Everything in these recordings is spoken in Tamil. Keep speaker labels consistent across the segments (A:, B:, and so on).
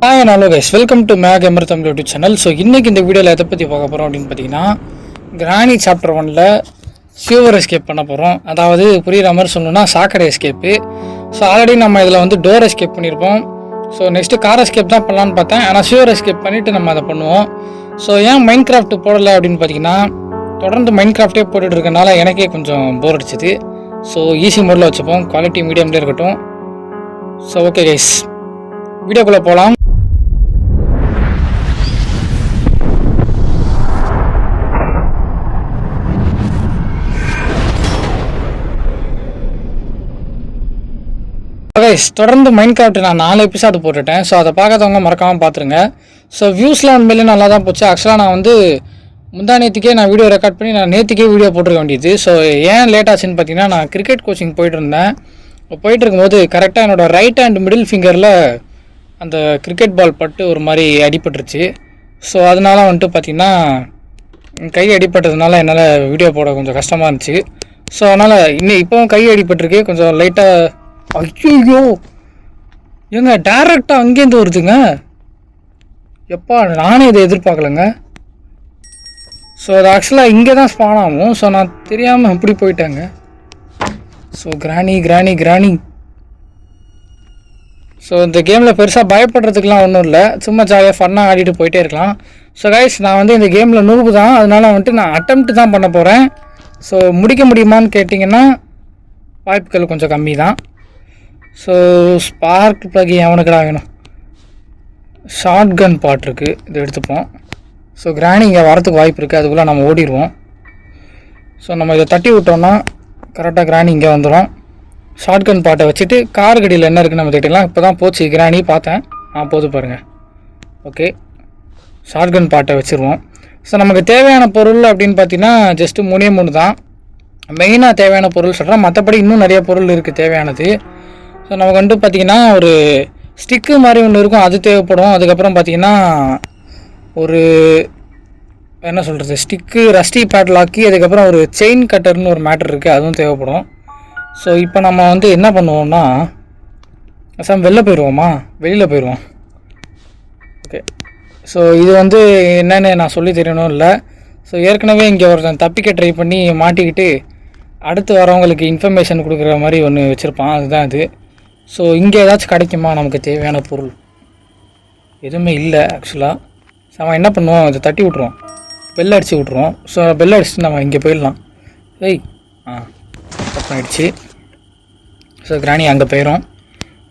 A: Hi and hello guys, welcome to Mag Gamer Tamil YouTube channel. So இன்னைக்கு இந்த வீடியோல எதை பத்தி பார்க்க போறோம் அப்படினு பாத்தீங்கன்னா கிரானி சாப்டர் 1ல சிவர் எஸ்கேப் பண்ண போறோம். அதாவது புரியுற மாதிரி சொல்லணும்னா சாக்கடை எஸ்கேப். ஸோ ஆல்ரெடி நம்ம இதில் வந்து டோர் எஸ்கேப் பண்ணியிருப்போம். ஸோ நெக்ஸ்ட்டு கார் எஸ்கேப் தான் பண்ணலான்னு பார்த்தேன். ஆனால் சிவர் எஸ்கேப் பண்ணிவிட்டு நம்ம அதை பண்ணுவோம். ஸோ ஏன் மைண்ட் கிராஃப்ட் போடலை அப்படின்னு பார்த்தீங்கன்னா தொடர்ந்து மைண்ட் கிராஃப்டே போட்டுட்டு இருக்கனால எனக்கே கொஞ்சம் போர் அடிச்சுது. ஸோ ஈஸி மோடில் வச்சுப்போம், குவாலிட்டி மீடியம்லேயே இருக்கட்டும். ஸோ ஓகே கைஸ், வீடியோக்குள்ளே போகலாம். கைஸ், தொடர்ந்து மைண்ட் கிராஃப்ட் நான் 4 எபிசோடு போட்டுட்டேன். ஸோ அதை பார்க்காதவங்க மறக்காமல் பார்த்துருங்க. ஸோ வியூஸ்லாம் உண்மையிலே நல்லா தான் போச்சு. ஆக்சுவலாக நான் வந்து முந்தா நேற்றுக்கே நான் வீடியோ ரெக்கார்ட் பண்ணி நான் நேற்றுக்கே வீடியோ போட்டுருக்க வேண்டியது. ஸோ ஏன் லேட் ஆச்சுன்னு பார்த்தீங்கன்னா நான் கிரிக்கெட் கோச்சிங் போயிட்டு இருந்தேன். போயிட்டு இருக்கும்போது கரெக்டாக என்னோடய ரைட் ஹேண்ட் மிடில் ஃபிங்கரில் அந்த கிரிக்கெட் பால் பட்டு ஒரு மாதிரி அடிபட்டுருச்சு. ஸோ அதனால வந்துட்டு பார்த்திங்கன்னா கை அடிப்பட்டதுனால என்னால் வீடியோ போட கொஞ்சம் கஷ்டமாக இருந்துச்சு. ஸோ அதனால் இப்போவும் கை அடிபட்டிருக்கு கொஞ்சம் லைட்டாக. ஐயோ ஏங்க, டேரெக்டாக அங்கேருந்து வருதுங்க. எப்பா, நானே இதை எதிர்பார்க்கலங்க. ஸோ அது ஆக்சுவலாக இங்கே தான் ஸ்பான் ஆகும். ஸோ நான் தெரியாமல் இப்படி போயிட்டேங்க. ஸோ கிராணி ஸோ இந்த கேமில் பெருசாக பயப்படுறதுக்குலாம் ஒன்றும் இல்லை, சும்மா ஜாலியாக ஃபன்னாக ஆடிட்டு போயிட்டே இருக்கலாம். ஸோ கைஸ், நான் வந்து இந்த கேமில் நூபு தான், அதனால் வந்துட்டு நான் அட்டெம்ப்ட் தான் பண்ண போகிறேன். ஸோ முடிக்க முடியுமான்னு கேட்டிங்கன்னா வாய்ப்புகள் கொஞ்சம் கம்மி தான். ஸோ ஸ்பார்க் ப்ளக் எவனுக்குடா வேணும்? ஷார்ட் கன் பாட் இருக்குது, இது எடுத்துப்போம். ஸோ கிராணி இங்கே வரத்துக்கு வாய்ப்பு இருக்குது, அதுக்குள்ளே நம்ம ஓடிடுவோம். ஸோ நம்ம இதை தட்டி விட்டோம்னா கரெக்டாக கிராணி இங்கே வந்துடும். ஷார்ட் கன் பாட்டை வச்சுட்டு கார் கடியில் என்ன இருக்குன்னு நம்ம தேடிக்கலாம். இப்போ தான் போச்சு கிராணி, பார்த்தேன். போது பாருங்கள். ஓகே, ஷார்ட் கன் பாட்டை வச்சுருவோம். ஸோ நமக்கு தேவையான பொருள் அப்படின்னு பார்த்தீங்கன்னா ஜஸ்ட்டு 3 தான் மெயினாக தேவையான பொருள் சொல்கிறேன். மற்றபடி இன்னும் நிறைய பொருள் இருக்குது தேவையானது. ஸோ நமக்கு வந்துட்டு பார்த்திங்கன்னா ஒரு ஸ்டிக்கு மாதிரி ஒன்று இருக்கும், அது தேவைப்படும். அதுக்கப்புறம் பார்த்திங்கன்னா ஒரு என்ன சொல்கிறது, ஸ்டிக்கு, ரஸ்டி பேட்லாக்கி, அதுக்கப்புறம் ஒரு செயின் கட்டர்னு ஒரு மேட்டர் இருக்குது, அதுவும் தேவைப்படும். ஸோ இப்போ நம்ம வந்து என்ன பண்ணுவோம்னா வெளியில் போயிடுவோம். ஓகே, ஸோ இது வந்து என்னென்னு நான் சொல்லி தெரியணும் இல்லை. ஸோ ஏற்கனவே இங்கே ஒருத்தன் தப்பிக்க ட்ரை பண்ணி மாட்டிக்கிட்டு அடுத்து வரவங்களுக்கு இன்ஃபர்மேஷன் கொடுக்குற மாதிரி ஒன்று வச்சுருப்பான், அதுதான் இது. ஸோ இங்கே ஏதாச்சும் கிடைக்குமா நமக்கு தேவையான பொருள்? எதுவுமே இல்லை ஆக்சுவலாக. நம்ம என்ன பண்ணுவோம், இதை தட்டி விட்ருவோம், பெல் அடித்து விட்ருவோம். ஸோ பெல் அடிச்சுட்டு நம்ம இங்கே போயிடலாம். ஆயிடுச்சு. ஸோ கிராணி அங்கே போயிடும்,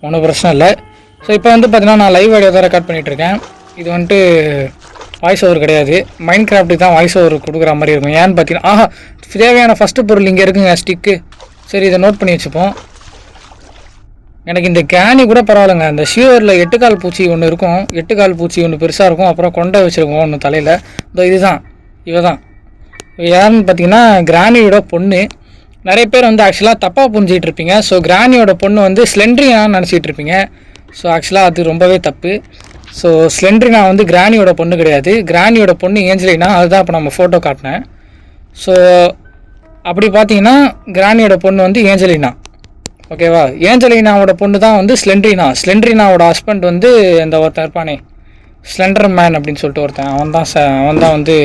A: ஒன்றும் பிரச்சனை இல்லை. ஸோ இப்போ வந்து பார்த்தீங்கன்னா நான் லைவ் ஆடியோ தான் ரெக்கார்ட் பண்ணிகிட்ருக்கேன். இது வந்துட்டு வாய்ஸ் ஓவர் கிடையாது, மைண்ட் கிராஃப்ட்டுக்கு தான் வாய்ஸ் ஓவர் கொடுக்குற மாதிரி இருக்கும். ஏன்னு பார்த்தீங்கன்னா தேவையான ஃபஸ்ட்டு பொருள் இங்கே இருக்குங்க, ஸ்டிக்கு. சரி, இதை நோட் பண்ணி வச்சுப்போம். எனக்கு இந்த கேனி கூட பரவாயில்லைங்க. இந்த ஷியூரில் 8 கால் பூச்சி ஒன்று இருக்கும், 8 கால் பூச்சி ஒன்று பெருசாக இருக்கும், அப்புறம் கொண்டை வச்சுருக்கோம் ஒன்று தலையில். இதுதான் இவ யாருன்னு பார்த்தீங்கன்னா கிராணியோட பொண்ணு. நிறைய பேர் வந்து ஆக்சுவலாக தப்பாக புரிஞ்சிகிட்டு இருப்பீங்க. ஸோ கிராணியோட பொண்ணு வந்து ஸ்லெண்ட்ரினான்னு நினச்சிட்டு இருப்பீங்க. ஸோ ஆக்சுவலாக அது ரொம்பவே தப்பு. ஸோ ஸ்லெண்ட்ரினா வந்து கிராணியோட பொண்ணு கிடையாது, கிராணியோட பொண்ணு ஏஞ்சலினா. அதுதான் இப்போ நம்ம ஃபோட்டோ காட்டினேன். ஸோ அப்படி பார்த்தீங்கன்னா கிராணியோட பொண்ணு வந்து ஏஞ்சலினா, ஓகேவா? ஏஞ்சலினாவோட பொண்ணு தான் வந்து ஸ்லெண்ட்ரினாவோட ஹஸ்பண்ட் வந்து இந்த ஒருத்தன் இருப்பானே, ஸ்லெண்டர் மேன் அப்படின்னு சொல்லிட்டு ஒருத்தன், அவன் தான் வந்து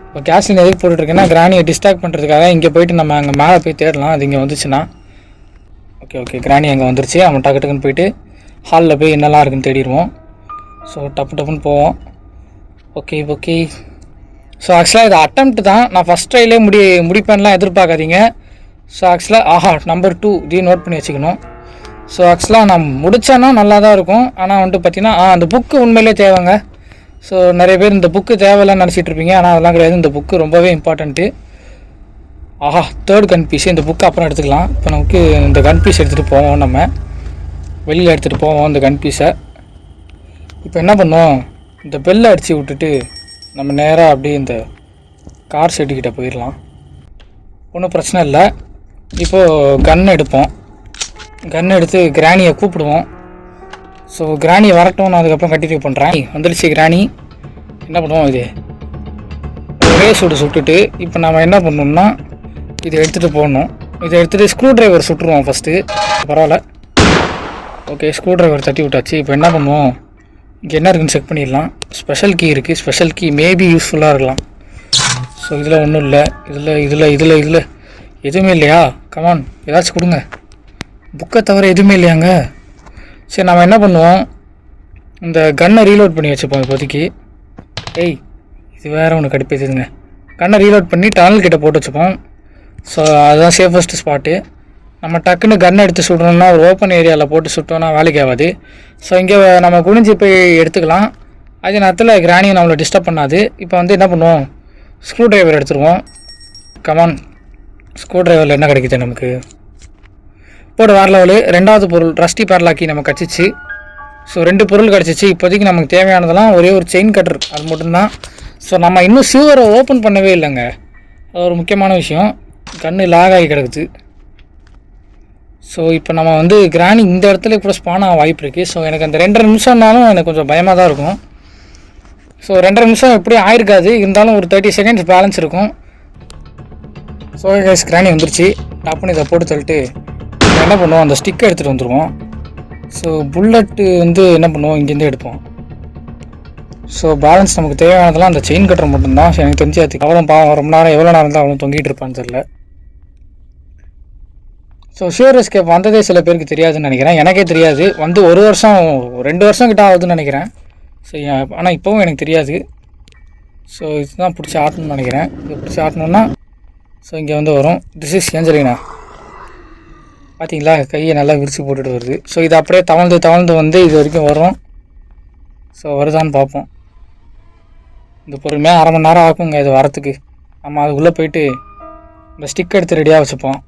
A: இப்போ கேஸ்லின் எதுக்கு போட்டுட்ருக்கேன்னா கிராணியை டிஸ்ட்ராக்ட் பண்ணுறதுக்காக. இங்கே போய்ட்டு நம்ம அங்கே மேலே போய் தேடலாம், அது இங்கே வந்துச்சுன்னா. ஓகே, கிராணி அங்கே வந்துருச்சு. அவன் டக்குன்னு போயிட்டு ஹாலில் போய் என்னெல்லாம் இருக்குன்னு தேடிடுவோம். ஸோ டப்புன்னு போவோம். ஓகே. ஸோ ஆக்சுவலாக இது அட்டெம்ப்ட் தான், நான் ஃபஸ்ட் ட்ரைலே முடிப்பேன்லாம் எதிர்பார்க்காதீங்க. ஸோ ஆக்சுவலாக நம்பர் 2 இதையும் நோட் பண்ணி வச்சுக்கணும். ஸோ ஆக்சுவலாக நான் முடித்தேன்னா நல்லா தான் இருக்கும். ஆனால் வந்துட்டு பார்த்திங்கன்னா அந்த புக்கு உண்மையிலே தேவைங்க. ஸோ நிறைய பேர் இந்த புக்கு தேவையில்லைன்னு நினச்சிட்டு இருப்பீங்க, ஆனால் அதெல்லாம் கிடையாது. இந்த புக்கு ரொம்பவே இம்பார்ட்டண்ட்டு. 3rd கன் பீஸு. இந்த புக்கு அப்புறம் எடுத்துக்கலாம். இப்போ நமக்கு இந்த கன் பீஸ் எடுத்துகிட்டு போவோம், நம்ம வெளியில் எடுத்துகிட்டு போவோம் இந்த கன் பீஸை. இப்போ என்ன பண்ணோம், இந்த பெல்லை அடித்து விட்டுட்டு நம்ம நேராக அப்படியே இந்த கார் ஷெட்டுக்கிட்ட போயிடலாம், ஒன்றும் பிரச்சனை இல்லை. இப்போது கன் எடுப்போம், கன் எடுத்து கிராணியை கூப்பிடுவோம். ஸோ கிராணி வரட்டும், நான் அதுக்கப்புறம் கண்டினியூ பண்ணுறேன். வந்துடுச்சு கிராணி. என்ன பண்ணுவோம், இது ஒரே சுட்டுட்டு இப்போ நம்ம என்ன பண்ணணும்னா இதை எடுத்துகிட்டு போகணும். இதை எடுத்துகிட்டு ஸ்க்ரூ டிரைவர் சுட்டுருவோம் ஃபஸ்ட்டு. பரவாயில்ல, ஓகே, ஸ்க்ரூ டிரைவர் தட்டி விட்டாச்சு. இப்போ என்ன பண்ணுவோம், இங்கே என்ன இருக்குன்னு செக் பண்ணிடலாம். ஸ்பெஷல் கீ இருக்குது. ஸ்பெஷல் கீ மேபி யூஸ்ஃபுல்லாக இருக்கலாம். ஸோ இதில் ஒன்றும் இல்லை. இதில் எதுவுமே இல்லையா? கமான், ஏதாச்சும் கொடுங்க. புக்கை தவிர எதுவுமே இல்லையாங்க? சரி, நம்ம என்ன பண்ணுவோம், இந்த கன்னை ரீலோட் பண்ணி வச்சுப்போம் இப்போதைக்கு. ஏய், இது வேறு ஒன்று கடுப்பேதுங்க. கன்னை ரீலோட் பண்ணி டனல் கிட்ட போட்டு வச்சுப்போம். ஸோ அதுதான் சேஃபஸ்ட்டு ஸ்பாட்டு. நம்ம டக்குன்னு கன் எடுத்து சுடணும்னா ஒரு ஓப்பன் ஏரியாவில் போட்டு சுட்டோன்னா வேலைக்கு ஆகாது. ஸோ இங்கே நம்ம குனிஞ்சு போய் எடுத்துக்கலாம். அதே நேரத்தில் கிராணியை நம்மளை டிஸ்டர்ப் பண்ணாது. இப்போ வந்து என்ன பண்ணுவோம், ஸ்க்ரூ ட்ரைவர் எடுத்துருவோம். கமான், ஸ்க்ரூ ட்ரைவரில் என்ன கிடைக்குது நமக்கு? போடு வேறு லெவலு. ரெண்டாவது பொருள் ரஸ்டி பேர்லாக்கி நம்ம கிடச்சிச்சு. ஸோ 2 பொருள் கிடச்சிச்சு. இப்போதைக்கு நமக்கு தேவையானதெல்லாம் ஒரே ஒரு செயின் கட்டர், அது மட்டும்தான். ஸோ நம்ம இன்னும் சிவரை ஓப்பன் பண்ணவே இல்லைங்க. அது ஒரு முக்கியமான விஷயம். கன்று லாக் ஆகி கிடக்குது. ஸோ இப்போ நம்ம வந்து கிராணி இந்த இடத்துல கூட ஸ்பான் ஆக வாய்ப்பு இருக்குது. ஸோ எனக்கு அந்த 2.5 நிமிஷம்னாலும் எனக்கு கொஞ்சம் பயமாக தான் இருக்கும். ஸோ 2.5 நிமிஷம் எப்படியும் ஆயிருக்காது, இருந்தாலும் ஒரு 30 செகண்ட்ஸ் பேலன்ஸ் இருக்கும். ஸோ கைஸ், கிராணி வந்துருச்சு. டாப்னு இதை போட்டு தள்ளிட்டு என்ன பண்ணுவோம், அந்த ஸ்டிக்கை எடுத்துகிட்டு வந்துடுவோம். ஸோ புல்லட்டு வந்து என்ன பண்ணுவோம், இங்கேருந்து எடுப்போம். ஸோ பேலன்ஸ் நமக்கு தேவையானதெல்லாம் அந்த செயின் கட்டுற மட்டும்தான். ஸோ எனக்கு தெரிஞ்சு அதுக்கு அவ்வளோ ரொம்ப நேரம் எவ்வளோ நேரம் தான் அவ்வளோ தொங்கிட்டு இருப்பான்னு தெரியல. ஸோ ஷியோர் எஸ்கேப் வந்ததே சில பேருக்கு தெரியாதுன்னு நினைக்கிறேன். எனக்கே தெரியாது. வந்து 1 வருஷம் 2 வருஷம் கிட்ட ஆகுதுன்னு நினைக்கிறேன். ஸோ ஆனால் இப்போவும் எனக்கு தெரியாது. ஸோ இதுதான் பிடிச்சி ஆட்டணும்னு நினைக்கிறேன். இது பிடிச்சி ஆட்டணுன்னா ஸோ இங்கே வந்து வரும். This is Angelina. பார்த்தீங்களா, கையை நல்லா விரித்து போட்டுட்டு வருது. ஸோ இது அப்படியே தவழ்ந்து வந்து இது வரைக்கும் வரும். ஸோ வருதான்னு பார்ப்போம். இந்த பொறுமையாக 1/2 மணி நேரம் ஆகுங்க இது வரத்துக்கு. நம்ம அதுக்குள்ளே போயிட்டு இந்த ஸ்டிக் எடுத்து ரெடியாக வச்சுப்போம்.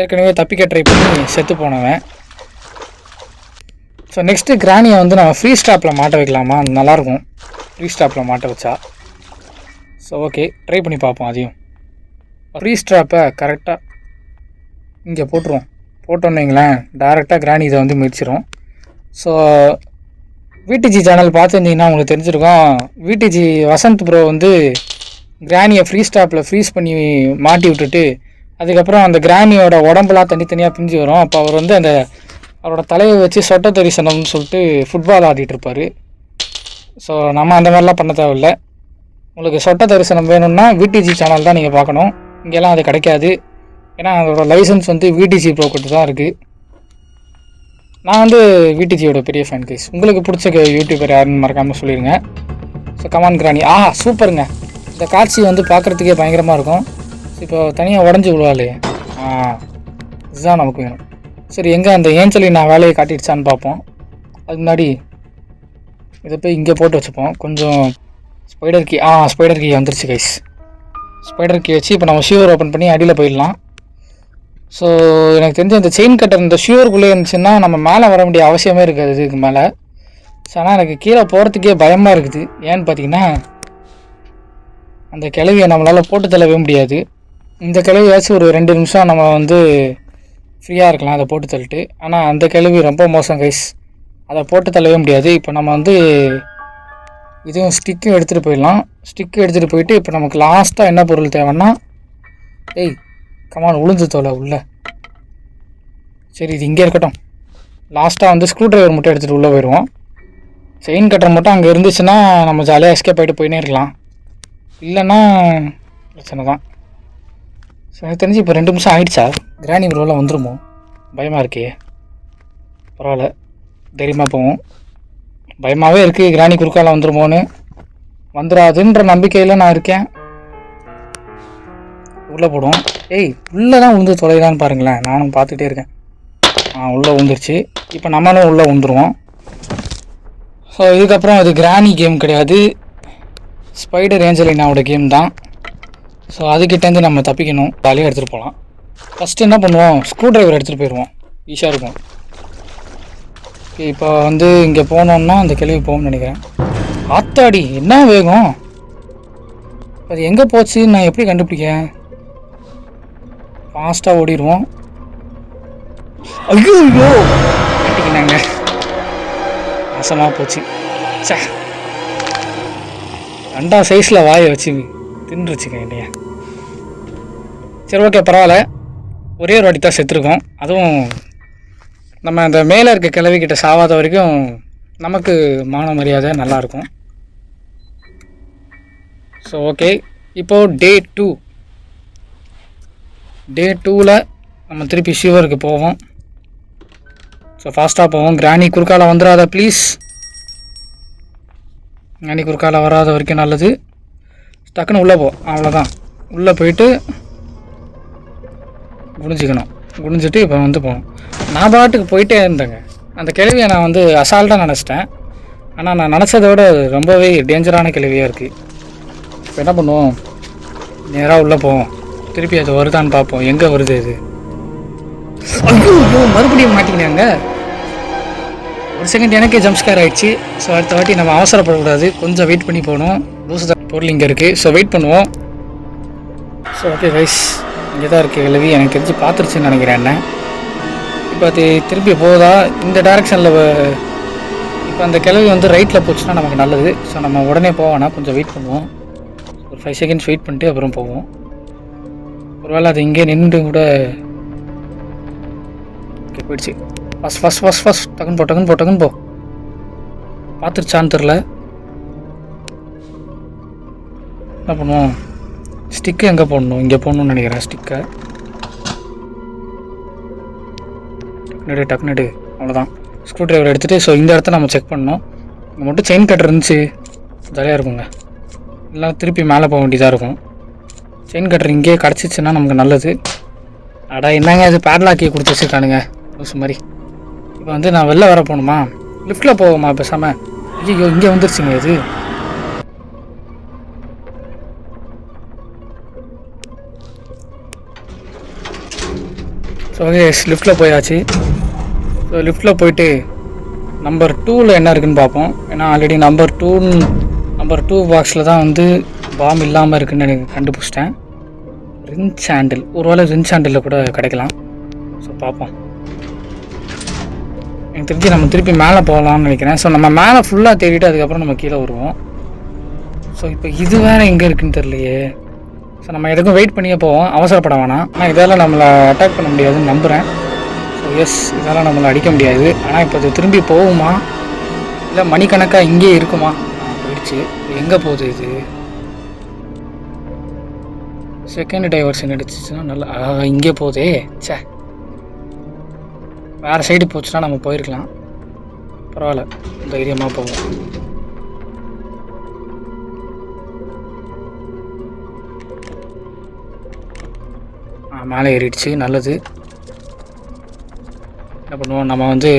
A: ஏற்கனவே தப்பிக்க ட்ரை பண்ணி செத்து போனவன். ஸோ நெக்ஸ்ட்டு கிராணியை வந்து நம்ம ஃப்ரீ ஸ்டாப்பில் மாட்ட வைக்கலாமா? அது நல்லாயிருக்கும் ஃப்ரீ ஸ்டாப்பில் மாட்ட வச்சா. ஸோ ஓகே, ட்ரை பண்ணி பார்ப்போம். அதையும் ஃப்ரீ ஸ்டாப்பை கரெக்டாக இங்கே போட்டுருவோம். போட்டோன்னீங்களேன், டேரெக்டாக கிராணி இதை வந்து மிதிச்சிரும். ஸோ விடிஜி சேனல் பார்த்துருந்தீங்கன்னா உங்களுக்கு தெரிஞ்சிருக்கும். விடிஜி வசந்த் ப்ரோ வந்து கிராணியை ஃப்ரீ ஸ்டாப்பில் ஃப்ரீஸ் பண்ணி மாட்டி விட்டுட்டு அதுக்கப்புறம் அந்த கிராணியோட உடம்புலாம் தனித்தனியாக பிரிஞ்சு வரும். அப்போ அவர் வந்து அந்த அவரோட தலையை வச்சு சொட்ட தரிசனம்னு சொல்லிட்டு ஃபுட்பால் ஆடிட்டு இருப்பார். ஸோ நம்ம அந்த மாதிரிலாம் பண்ண தேவையில்லை. உங்களுக்கு சொட்ட தரிசனம் வேணும்னா விடிஜி சேனல் தான் நீங்கள் பார்க்கணும். இங்கெல்லாம் அது கிடைக்காது. ஏன்னா அதோட லைசன்ஸ் வந்து விடிஜி ப்ரோ கிட்ட தான் இருக்குது. நான் வந்து விடிஜியோட பெரிய ஃபேன் கைஸ். உங்களுக்கு பிடிச்ச யூடியூபர் யாருன்னு மறக்காமல் சொல்லிடுங்க. ஸோ கமான் கிராணி. சூப்பருங்க. இந்த காட்சி வந்து பார்க்குறதுக்கே பயங்கரமாக இருக்கும். இப்போ தனியாக உடஞ்சி விழுவாளே, இதுதான் நமக்கு வேணும். சரி, எங்கே அந்த ஏஞ்சலினா வேலையை காட்டிடுச்சான்னு பார்ப்போம். அதுக்கு முன்னாடி இதை போய் இங்கே போட்டு வச்சுப்போம். கொஞ்சம் ஸ்பைடர் கீ வந்துருச்சு கைஸ். ஸ்பைடர் கீ வச்சு இப்போ நம்ம ஷியூர் ஓப்பன் பண்ணி அடியில் போயிடலாம். ஸோ எனக்கு தெரிஞ்ச இந்த செயின் கட்டர் இந்த ஷியூருக்குள்ளே இருந்துச்சுன்னா நம்ம மேலே வர வேண்டிய அவசியமே இருக்காது இதுக்கு மேலே. ஸோ ஆனால் எனக்கு கீழே போகிறதுக்கே பயமாக இருக்குது. ஏன்னு பார்த்தீங்கன்னா அந்த கிளவியை நம்மளால் போட்டு தள்ளவே முடியாது. இந்த கிளவியாச்சும் ஒரு 2 நிமிஷம் நம்ம வந்து ஃப்ரீயாக இருக்கலாம் அதை போட்டு தள்ளிட்டு. ஆனால் அந்த கிளவி ரொம்ப மோசம் கைஸ், அதை போட்டு தள்ளவே முடியாது. இப்போ நம்ம வந்து இதுவும் ஸ்டிக்கும் எடுத்துகிட்டு போயிடலாம். ஸ்டிக்கு எடுத்துகிட்டு போயிட்டு இப்போ நமக்கு லாஸ்ட்டாக என்ன பொருள் தேவைன்னா, கமான் உளுந்து தோலை உள்ள. சரி, இது இங்கே இருக்கட்டும். லாஸ்ட்டாக வந்து ஸ்க்ரூ ட்ரைவர் மட்டும் எடுத்துகிட்டு உள்ளே போயிடுவோம். செயின் கட்டர் மட்டும் அங்கே இருந்துச்சுன்னா நம்ம ஜாலியாக எஸ்கேப் ஆகிட்டு போயினே இருக்கலாம். இல்லைன்னா பிரச்சனை தான். ஸோ எனக்கு தெரிஞ்சு இப்போ 2 நிமிஷம் ஆகிடுச்சா? கிராணி ப்ரோவில் வந்துடுமோ? பயமாக இருக்கே. பரவாயில்ல, தைரியமாக போவோம். பயமாகவே இருக்குது கிராணி குறுக்கால வந்துடுமோன்னு. வந்துடாதுன்ற நம்பிக்கையில் நான் இருக்கேன். உள்ளே போடுவோம். உள்ளே தான் உளுந்து தொலைதான்னு பாருங்களேன். நானும் பார்த்துட்டே இருக்கேன். உள்ளே உந்துருச்சு. இப்போ நம்மளும் உள்ளே உந்துருவோம். ஸோ இதுக்கப்புறம் அது கிராணி கேம் கிடையாது, ஸ்பைடர் ஏஞ்சலினாவோட கேம் தான். ஸோ அதுக்கிட்டேருந்து நம்ம தப்பிக்கணும். ஜாலியாக எடுத்துகிட்டு போகலாம். ஃபஸ்ட்டு என்ன பண்ணுவோம், ஸ்க்ரூ ட்ரைவர் எடுத்துகிட்டு போயிடுவோம். ஈஸியாக இருக்கும். ஓகே, இப்போ வந்து இங்கே போனோம்னா அந்த கிளவி போகும்னு நினைக்கிறேன். ஆத்தாடி என்ன வேகம்! அது எங்கே போச்சு, நான் எப்படி கண்டுபிடிக்கேன்? ஃபாஸ்ட்டாக ஓடிடுவோம். ஐயோ கட்டிக்கினாங்க, மோசமாக போச்சு. சே, 2 சைஸில் வாயை வச்சு தின்றுச்சுங்க என்னையா. சரி ஓகே, பரவாயில்ல. ஒரே ஒரு வாட்டி தான் செத்துருக்கோம். அதுவும் நம்ம அந்த மேலே இருக்க கிளவிக்கிட்ட சாவாத வரைக்கும் நமக்கு மான மரியாதை நல்லாயிருக்கும். ஸோ ஓகே, இப்போது டே 2ல் நம்ம திருப்பி ஷிவருக்கு போவோம். ஸோ ஃபாஸ்ட்டாக போவோம். கிராணி குறுக்கால வந்துடாத ப்ளீஸ். கிராணி குறுக்கால வராத வரைக்கும் நல்லது. டக்குன்னு உள்ளே அவ்வளோதான். உள்ளே போயிட்டு குனிஞ்சிட்டு இப்போ வந்து போகணும். நான் பாட்டுக்கு போயிட்டே இருந்தேங்க. அந்த கிழவியை நான் வந்து அசால்ட்டாக நினச்சிட்டேன். ஆனால் நான் நினச்சதை விட ரொம்பவே டேஞ்சரான கிழவியாக இருக்குது. இப்போ என்ன பண்ணுவோம், நேராக உள்ளே போவோம். திருப்பி அது வருதான்னு பார்ப்போம். எங்கே வருது இது? ஐயோ மறுபடியும் மாட்டிக்கினாங்க. ஒரு செகண்ட் எனக்கே ஜம்ப்ஸ்கேர் ஆகிடுச்சு. ஸோ அடுத்த வாட்டி நம்ம அவசரப்படக்கூடாது, கொஞ்சம் வெயிட் பண்ணி போகணும். லூசு பொருள் இங்கே இருக்குது. ஸோ வெயிட் பண்ணுவோம். ஸோ ஓகே கைஸ், இங்கே தான் இருக்குது கிழவி. எனக்கு தெரிஞ்சு பார்த்துருச்சுன்னு நினைக்கிறேன். என்ன இப்போ அது திருப்பி போதா இந்த டைரெக்ஷனில்? இப்போ அந்த கிழவி வந்து ரைட்டில் போச்சுன்னா நமக்கு நல்லது. ஸோ நம்ம உடனே போவோம்னா கொஞ்சம் வெயிட் பண்ணுவோம். ஒரு 5 செகண்ட்ஸ் வெயிட் பண்ணிட்டு அப்புறம் போவோம். ஒருவேளை அது இங்கே நின்று கூட ஓகே போயிடுச்சு. ஃபஸ்ட் டக்குன்னு போ. பார்த்துருச்சான்னு தெரில. என்ன பண்ணுவோம், ஸ்டிக்கு எங்கே போடணும்? இங்கே போடணும்னு நினைக்கிறேன். ஸ்டிக்கை டக்குனு அவ்வளோதான். ஸ்க்ரூ ட்ரைவர் எடுத்துகிட்டு ஸோ இந்த இடத்த நம்ம செக் பண்ணோம். இங்கே மட்டும் செயின் கட்டர் இருந்துச்சு, ஜாலியாக இருக்குங்க. இல்லை திருப்பி மேலே போக வேண்டியதாக இருக்கும். செயின் கட்டர் இங்கேயே கிடச்சிச்சின்னா நமக்கு நல்லது. அடா என்னங்க அது பேட்லாக்கி கொடுத்து வச்சுருக்கானுங்க லூசு மாதிரி. இப்போ வந்து நான் வெளில வர போகணுமா? லிஃப்ட்டில் போவோமா பேசாமல்? ஐயோ இங்கே வந்துருச்சுங்க இது. ஸோ ஓகே லிஃப்ட்டில் போயாச்சு. ஸோ லிஃப்ட்டில் போயிட்டு நம்பர் 2ல் என்ன இருக்குதுன்னு பார்ப்போம். ஏன்னா ஆல்ரெடி நம்பர் 2 பாக்ஸில் தான் வந்து பாம் இல்லாமல் இருக்குதுன்னு எனக்கு கண்டுபிடிச்சிட்டேன். ரின்ச் ஹேண்டில், ஒருவேளை ரின்ச் ஹேண்டிலில் கூட கிடைக்கலாம். ஸோ பார்ப்போம். எனக்கு தெரிஞ்சு நம்ம திருப்பி மேலே போகலான்னு நினைக்கிறேன். ஸோ நம்ம மேலே ஃபுல்லாக தேடிட்டு அதுக்கப்புறம் நம்ம கீழே வருவோம். ஸோ இப்போ இது வேறு எங்கே இருக்குதுன்னு தெரியலையே. ஸோ நம்ம எதுக்கும் வெயிட் பண்ணியே போவோம், அவசரப்பட வேணாம். ஆனால் இதெல்லாம் நம்மளை அட்டாக் பண்ண முடியாதுன்னு நம்புகிறேன். ஸோ எஸ், இதெல்லாம் நம்மளை அடிக்க முடியாது. ஆனால் இப்போ இது திரும்பி போகுமா இல்லை மணிக்கணக்காக இங்கேயே இருக்குமா? போயிடுச்சு. எங்கே போகுது இது? செகண்ட் டைவர்ஷன் அடிச்சிச்சுன்னா நல்லா இங்கே போதே. சே, வேறு சைடு போச்சுன்னா நம்ம போயிருக்கலாம். பரவாயில்ல, தைரியமாக போவோம். மேலே ஏறிடுச்சு, நல்லது. என்ன பண்ணுவோம், நம்ம வந்து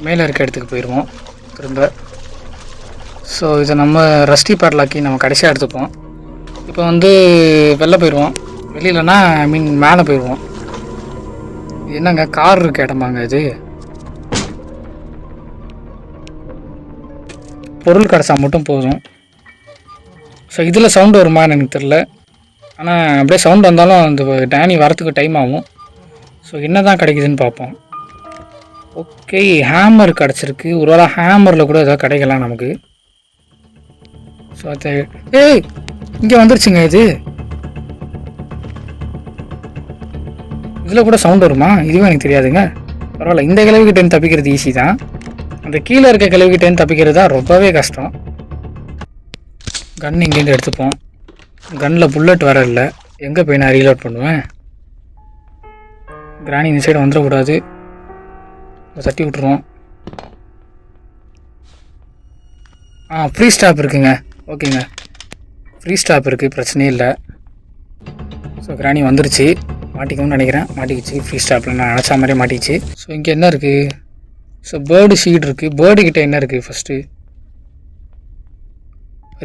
A: மேலே இருக்க இடத்துக்கு போயிடுவோம் திரும்ப. ஸோ இதை நம்ம ரஸ்டி பேட்லாக்கி நம்ம கடைசியாக எடுத்துப்போம். இப்போ வந்து வெளில போயிடுவோம். வெளியிலனா ஐ மீன் மேலே போயிடுவோம். என்னங்க கார் இருக்க இடமாங்க இது? பொருள் கிடச்சா மட்டும் போதும். ஸோ இதில் சவுண்டு வருமான்னு எனக்கு தெரில. ஆனால் அப்படியே சவுண்ட் வந்தாலும் அந்த டேனி வரத்துக்கு டைம் ஆகும். ஸோ என்ன தான் கிடைக்குதுன்னு பார்ப்போம். ஓகே, ஹேமர் கிடச்சிருக்கு. ஒருவேளை ஹேமரில் கூட ஏதாவது கிடைக்கலாம் நமக்கு. ஸோ அது ஏய் இங்கே வந்துருச்சுங்க இது. இதில் கூட சவுண்ட் வருமா? இதுவும் எனக்கு தெரியாதுங்க. பரவாயில்ல, இந்த கிழவிக்கிட்டேருந்து தப்பிக்கிறது ஈஸி தான். அந்த கீழே இருக்க கிழவிக்கிட்டேருந்து தப்பிக்கிறது தான் ரொம்பவே கஷ்டம். கன் இங்கேருந்து எடுத்துப்போம். கன்னில் புல்லட் வர இல்லை. எங்கே போய் நான் ரீலோட் பண்ணுவேன்? கிராணி இந்த சைடு வந்துடக்கூடாது. தட்டி விட்ருவோம். ஃப்ரீ ஸ்டாப் இருக்குங்க. ஓகேங்க, ஃப்ரீ ஸ்டாப் இருக்குது, பிரச்சனையே இல்லை. ஸோ கிராணி வந்துருச்சு. மாட்டிக்கணும்னு நினைக்கிறேன். மாட்டிக்கிச்சு ஃப்ரீ ஸ்டாப்பில். நான் நினச்சா மாதிரியே மாட்டிக்கிச்சு. ஸோ இங்கே என்ன இருக்குது? ஸோ பேர்டு ஷீட் இருக்குது. பேர்டுக்கிட்ட என்ன இருக்குது? ஃபஸ்ட்டு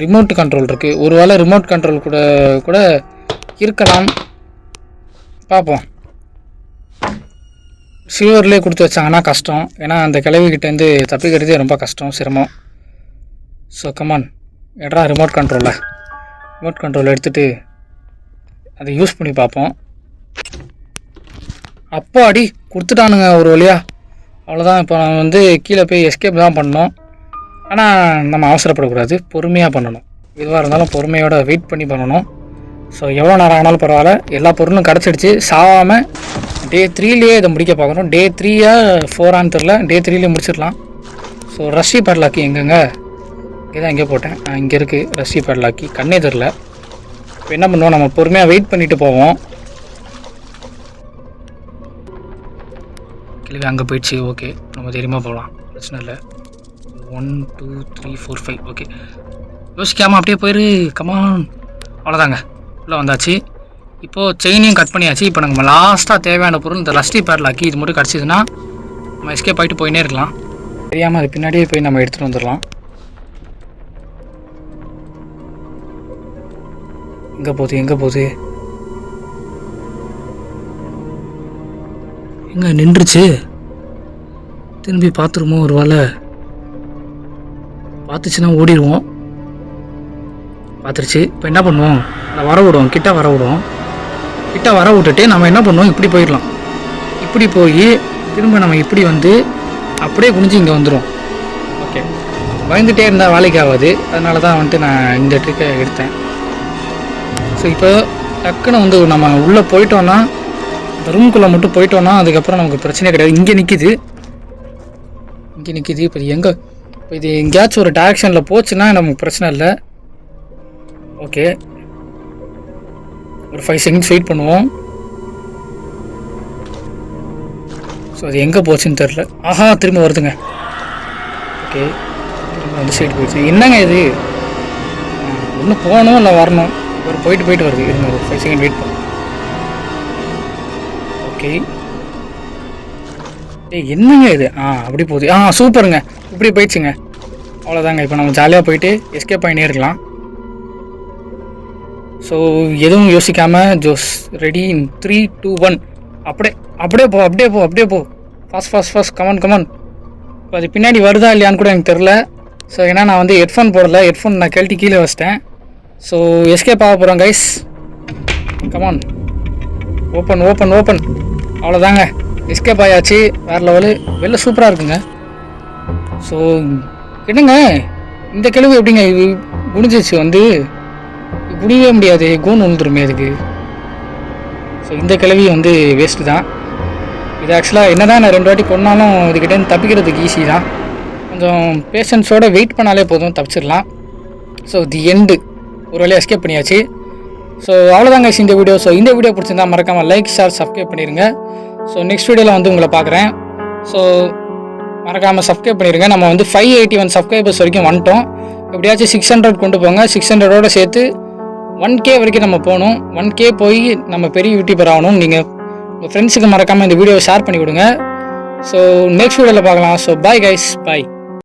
A: ரிமோட் கண்ட்ரோல் இருக்குது. ஒரு வேளை ரிமோட் கண்ட்ரோல் கூட இருக்கலாம், பார்ப்போம். சில்வர்லேயே கொடுத்து வச்சாங்கன்னா கஷ்டம். ஏன்னா அந்த கிழவிக்கிட்டேருந்து தப்பிக்கிறதே ரொம்ப கஷ்டம், சிரமம். ஸோ கமான், எட்ரா ரிமோட் கண்ட்ரோல் எடுத்துகிட்டு அதை யூஸ் பண்ணி பார்ப்போம். அப்போ அடி கொடுத்துட்டானுங்க ஒரு வழியாக. அவ்வளோதான். இப்போ நான் வந்து கீழே போய் எஸ்கேப் தான் பண்ணோம். ஆனால் நம்ம அவசரப்படக்கூடாது, பொறுமையாக பண்ணணும். எதுவாக இருந்தாலும் பொறுமையோட வெயிட் பண்ணி பண்ணணும். ஸோ எவ்வளோ நேரம் ஆனாலும் பரவாயில்ல, எல்லா பொருளும் கிடச்சிடுச்சு. சாகாமல் டே 3லேயே இதை முடிக்க பார்க்கணும். டே 3 4 தெரில, டே 3லேயே முடிச்சிடலாம். ஸோ ரஷ்ஷி பேட்லாக்கி எங்கேங்க? இங்கே தான் எங்கே போட்டேன். இங்கே இருக்குது ரஷ்ஷி பேட்லாக்கி. கண்ணே தெரில. இப்போ என்ன பண்ணுவோம், நம்ம பொறுமையாக வெயிட் பண்ணிவிட்டு போவோம். கிளவி அங்கே போயிடுச்சு. ஓகே, நம்ம தைரியமாக போகலாம், பிரச்சனை இல்லை. 1 2 3 4 5. ஓகே, யோசிக்காமல் அப்படியே போயிரு. கமான். அவ்வளோதாங்க, உள்ளே வந்தாச்சு. இப்போது செயினையும் கட் பண்ணியாச்சு. இப்போ நம்ம லாஸ்ட்டாக தேவையான பொருள் இந்த ரஷ்டி பேட்லாக்கி. இது மட்டும் கிடச்சிதுன்னா நம்ம எஸ்கேப் ஆகிட்டு போயினே இருக்கலாம். தெரியாமல் அது பின்னாடியே போய் நம்ம எடுத்துகிட்டு வந்துடலாம். எங்கே போகுது எங்கே நின்றுச்சு? திரும்பி பார்த்துருமோ? ஒரு வேளை பார்த்துச்சுன்னா ஓடிடுவோம். பார்த்துருச்சு. இப்போ என்ன பண்ணுவோம், அதை வர விடுவோம், கிட்ட வர விட்டுட்டு நம்ம என்ன பண்ணுவோம், இப்படி போயிடலாம். இப்படி போய் திரும்ப நம்ம இப்படி வந்து அப்படியே குனிஞ்சு இங்கே வந்துடும். ஓகே, பயந்துகிட்டே இருந்தால் வேலைக்கு ஆகாது. அதனால தான் வந்துட்டு நான் இந்த ட்ரிக்கை எடுத்தேன். ஸோ இப்போ டக்குன்னு வந்து நம்ம உள்ளே போயிட்டோன்னா, இந்த ரூம்குள்ளே மட்டும் போயிட்டோன்னா அதுக்கப்புறம் நமக்கு பிரச்சனையே கிடையாது. இங்கே நிற்கிது. இப்போ எங்கே, இப்போ இது எங்கேயாச்சும் ஒரு டைரக்ஷனில் போச்சுன்னா நமக்கு பிரச்சனை இல்லை. ஓகே, ஒரு 5 செகண்ட்ஸ் வெயிட் பண்ணுவோம். ஸோ அது எங்கே போச்சுன்னு தெரில. ஆஹா, திரும்ப வருதுங்க. ஓகே, திரும்ப அந்த சைடு போயிடுச்சு. என்னங்க இது, ஒன்று போகணும் இல்லை வரணும். ஒரு போயிட்டு வருது. இருங்க, ஒரு 5 செகண்ட் வெயிட் பண்ணும். ஓகே, என்னங்க இது, அப்படி போகுது. சூப்பருங்க, இப்படி போயிடுச்சுங்க. அவ்வளோதாங்க. இப்போ நம்ம ஜாலியாக போயிட்டு எஸ்கேப் ஆகினே இருக்கலாம். ஸோ எதுவும் யோசிக்காமல் ஜோஸ் ரெடி இன் 3 2 1. அப்படியே போ. Fast come on. இப்போ அது பின்னாடி வருதா இல்லையான்னு கூட எனக்கு தெரில. ஸோ ஏன்னா நான் வந்து ஹெட்ஃபோன் போடலை. ஹெட்ஃபோன் நான் கழட்டி கீழே வச்சிட்டேன். ஸோ எஸ்கேப் ஆக போகிறோம் கைஸ். Come on, open. அவ்வளோதாங்க, எஸ்கேப் ஆயாச்சு. வேறு லெவலு, வெளில சூப்பராக இருக்குங்க. ஸோ என்னங்க இந்த கிழவு எப்படிங்க இது குனிஞ்சிச்சு? வந்து குடியவே முடியாது, கூன் விழுந்துருமே அதுக்கு. ஸோ இந்த கிழவி வந்து வேஸ்ட்டு தான். இது ஆக்சுவலாக என்ன தான் நான் 2 வாட்டி கொண்டாலும் இதுக்கிட்டேருந்து தப்பிக்கிறதுக்கு ஈஸி தான். கொஞ்சம் பேஷன்ஸோடு வெயிட் பண்ணாலே போதும், தப்பிச்சிடலாம். ஸோ தி எண்டு, ஒரு வழியாக எஸ்கேப் பண்ணியாச்சு. ஸோ அவ்வளோதாங்க இந்த வீடியோ. ஸோ இந்த வீடியோ பிடிச்சிருந்தா மறக்காமல் லைக், ஷேர், சப்ஸ்கிரைப் பண்ணிடுங்க. ஸோ நெக்ஸ்ட் வீடியோவில் வந்து உங்களை பார்க்குறேன். ஸோ மறக்காமல் சப்ஸ்கிரைப் பண்ணிடுங்க. நம்ம வந்து 581 சப்ஸ்கிரைபர்ஸ் வரைக்கும் வந்துட்டோம். எப்படியாச்சும் 600 கொண்டு போங்க. 600ஓடு சேர்த்து 1K வரைக்கும் நம்ம போகணும். 1K போய் நம்ம பெரிய யூடியூபர் ஆகணும். நீங்கள் உங்கள் ஃப்ரெண்ட்ஸுக்கு மறக்காமல் இந்த வீடியோவை ஷேர் பண்ணி கொடுங்க. ஸோ நெக்ஸ்ட் வீடியோவில் பார்க்கலாம். ஸோ பாய் கைஸ், பாய்.